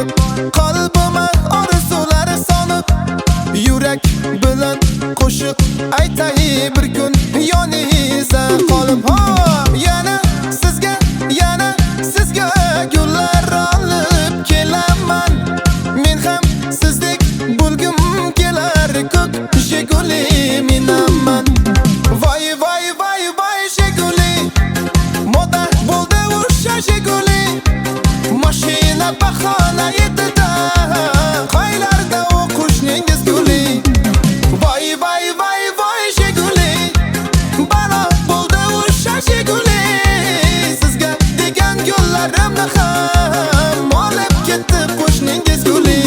borib qalbima orzulari sonib yurak bilan qo'shiq aytay bir kun yoningizda qolib yana sizga gullar olib kelaman men ham sizdek bo'lgim kelar ko'k Jiguli minaman voy voy voy voy Jiguli moda bo'ldi o'sha Jiguli mashina bahona etida qoylarda o'qishningiz guli voy voy voy voy Jiguli balo bo'ldi o'sha Jiguli sizga degan gullarimni ham olib ketdi qo'shningiz guli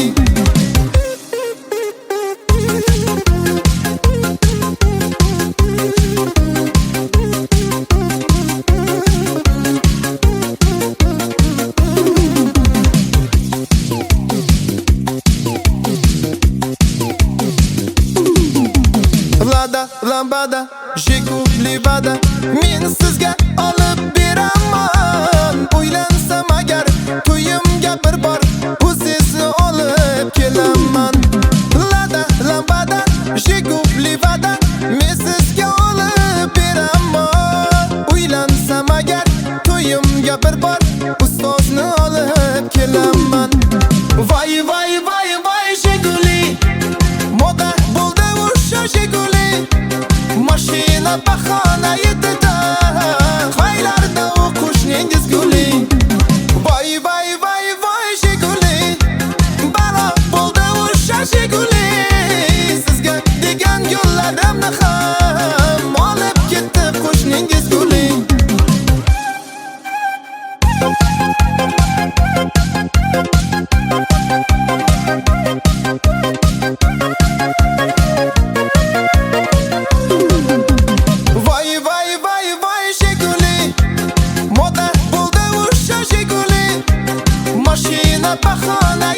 lambada Jiguli vada men sizga olib beraman o'ylansam agar to'yimga bir bor o'zingizni olib kelaman lambada Jiguli vada men sizga olib beraman o'ylansam agar to'yimga bir bor ustozni olib kelaman voy voy voy voy Jiguli moda bo'ldi o'sha Jiguli mashina bahona etida qoylarda o'qishningiz guli voy voy voy voy Jiguli balo bo'ldi o'sha Jiguli sizga degan gullarimni ham olib ketdi qo'shningiz guli mashina bahona